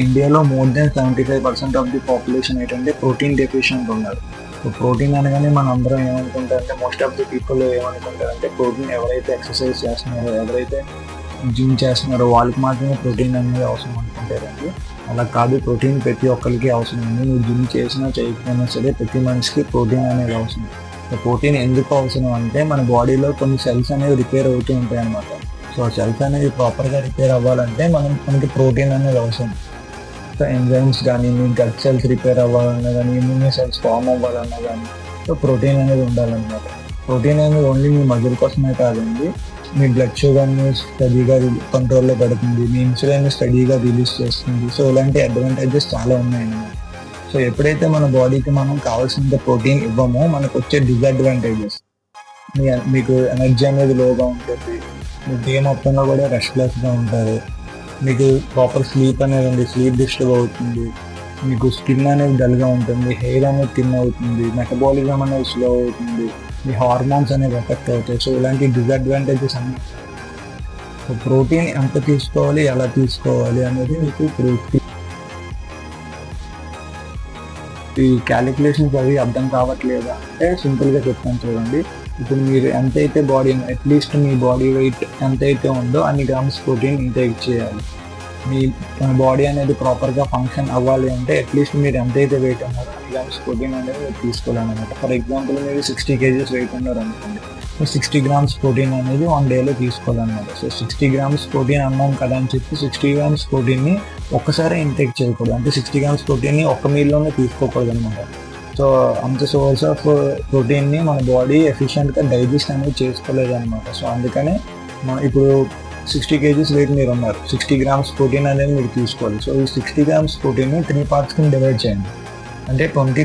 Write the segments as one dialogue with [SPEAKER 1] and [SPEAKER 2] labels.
[SPEAKER 1] ఇండియాలో more than 75% of the population ఏంటంటే protein deficient ఉన్నారు. సో ప్రోటీన్ అనగానే మనం అందరం ఏమనుకుంటారంటే, మోస్ట్ ఆఫ్ ది పీపుల్ ఏమనుకుంటారంటే, ప్రోటీన్ ఎవరైతే ఎక్సర్సైజ్ చేస్తున్నారో, ఎవరైతే జిమ్ చేస్తున్నారో వాళ్ళకి మాత్రమే ప్రోటీన్ అనేది అవసరం అనుకుంటారండి. అలా కాదు, ప్రోటీన్ ప్రతి ఒక్కరికి అవసరం ఉంది. నువ్వు జిమ్ చేసినా చేయకపోయినా సరే ప్రతి మనిషికి ప్రోటీన్ అనేది అవసరం. సో ప్రోటీన్ ఎందుకు అవసరం అంటే, మన బాడీలో కొన్ని సెల్స్ అనేవి రిపేర్ అవుతూ ఉంటాయి అన్నమాట. సో ఆ సెల్స్ అనేవి ప్రాపర్గా రిపేర్ అవ్వాలంటే మనకి ప్రోటీన్ అనేది అవసరం. సో ఎంజైమ్స్ కానీ, మీ గట్ సెల్స్ రిపేర్ అవ్వాలన్నా కానీ, ఇమ్యూన్ సెల్స్ ఫామ్ అవ్వాలన్నా కానీ, సో ప్రోటీన్ అనేది ఉండాలన్నమాట. ప్రోటీన్ అనేది ఓన్లీ మీ మజిల్ కోసమే కాదండి, మీ బ్లడ్ షుగర్ని స్టడీగా కంట్రోల్లో పెడుతుంది, మీ ఇన్సులిన్ స్టడీగా రిలీజ్ చేస్తుంది. సో ఇలాంటి అడ్వాంటేజెస్ చాలా ఉన్నాయన్నమాట. సో ఎప్పుడైతే మన బాడీకి మనం కావాల్సినంత ప్రోటీన్ ఇవ్వమో మనకు వచ్చే డిసడ్వాంటేజెస్, మీకు ఎనర్జీ అనేది లోగా ఉంటుంది, మీ డే మొత్తంలో కూడా రెస్ట్లెస్గా ఉంటారు, మీకు ప్రాపర్ స్లీప్ అనేది స్లీప్ డిస్టర్బ్ అవుతుంది, మీకు స్కిన్ అనేది డల్గా ఉంటుంది, హెయిర్ అనేది థిన్ అవుతుంది, మెటబాలిజం అనేది స్లో అవుతుంది, మీ హార్మోన్స్ అనేవి ఎఫెక్ట్ అవుతాయి. సో ఇలాంటి డిసడ్వాంటేజెస్ అన్నీ. సో ప్రోటీన్ ఎంత తీసుకోవాలి, ఎలా తీసుకోవాలి అనేది మీకు ఇప్పుడు ఈ క్యాలిక్యులేషన్స్ అవి అర్థం కావట్లేదా అంటే సింపుల్గా చెప్తాను చూడండి. ఇప్పుడు మీరు ఎంతైతే బాడీ, అట్లీస్ట్ మీ బాడీ వెయిట్ ఎంతైతే ఉందో అన్ని గ్రామ్స్ ప్రోటీన్ ఇంటేక్ చేయాలి. మీ బాడీ అనేది ప్రాపర్గా ఫంక్షన్ అవ్వాలి అంటే అట్లీస్ట్ మీరు ఎంతైతే వెయిట్ ఉన్నారో అన్ని గ్రామ్స్ ప్రోటీన్ అనేది మీరు తీసుకోవాలన్నమాట. ఫర్ ఎగ్జాంపుల్ మీరు 60 kgs వెయిట్ ఉన్నారు అనుకోండి, 60 grams ప్రోటీన్ అనేది 1 day తీసుకోవాలన్నమాట. సో 60 grams ప్రోటీన్ అన్నాం కదా అని చెప్పి 60 grams ప్రోటీన్ని ఒక్కసారి ఇంటేక్ చేయకూడదు. అంటే 60 grams ప్రోటీన్ని ఒక్క మీల్లోనే తీసుకోకూడదు అనమాట. సో అంత సోర్స్ ఆఫ్ ప్రోటీన్ని మన బాడీ ఎఫిషియెంట్గా డైజెస్ట్ అనేది చేసుకోలేదు అనమాట. సో అందుకనే ఇప్పుడు 60 kgs వెయిట్ మీరు ఉన్నారు, 60 grams ప్రోటీన్ అనేది మీరు తీసుకోవాలి. సో ఈ 60 grams ప్రోటీన్ని 3 parts కింద డివైడ్ చేయండి. అంటే 20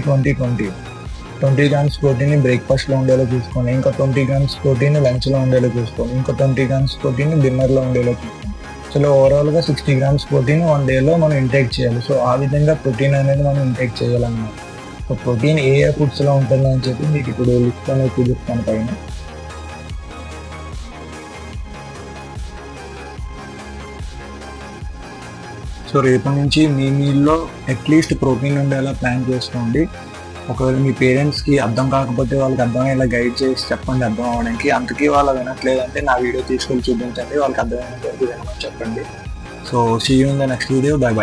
[SPEAKER 1] grams ప్రోటీన్ని బ్రేక్ఫాస్ట్లో ఉండేలా చూసుకోండి, ఇంకా 20 grams ప్రోటీన్ లంచ్లో ఉండేలా చూసుకోండి, ఇంకా 20 grams ప్రోటీన్ డిన్నర్లో ఉండేలా చూసుకోండి. సో ఓవరాల్గా 60 grams ప్రోటీన్ 1 day మనం ఇంటేక్ చేయాలి. సో ఆ విధంగా ప్రోటీన్ అనేది మనం ఇంటేక్ చేయాలన్నమాట. సో ప్రోటీన్ ఏ ఫుడ్స్లో ఉంటుందని చెప్పి మీకు ఇప్పుడు లిస్ట్ అనేది చూపిస్తాను పైన. సో రేపటి నుంచి మీ మీల్లో అట్లీస్ట్ ప్రోటీన్ ఉండేలా ప్లాన్ చేసుకోండి. ఒకవేళ మీ పేరెంట్స్కి అర్థం కాకపోతే వాళ్ళకి అర్థమయ్యేలా గైడ్ చేసి చెప్పండి అర్థం అవ్వడానికి. అంతకీ వాళ్ళు వినట్లేదంటే నా వీడియో తీసుకెళ్ళి చూపించండి, వాళ్ళకి అర్థమైనంత వరకు వినమని చెప్పండి. So see you in the next video. Bye by.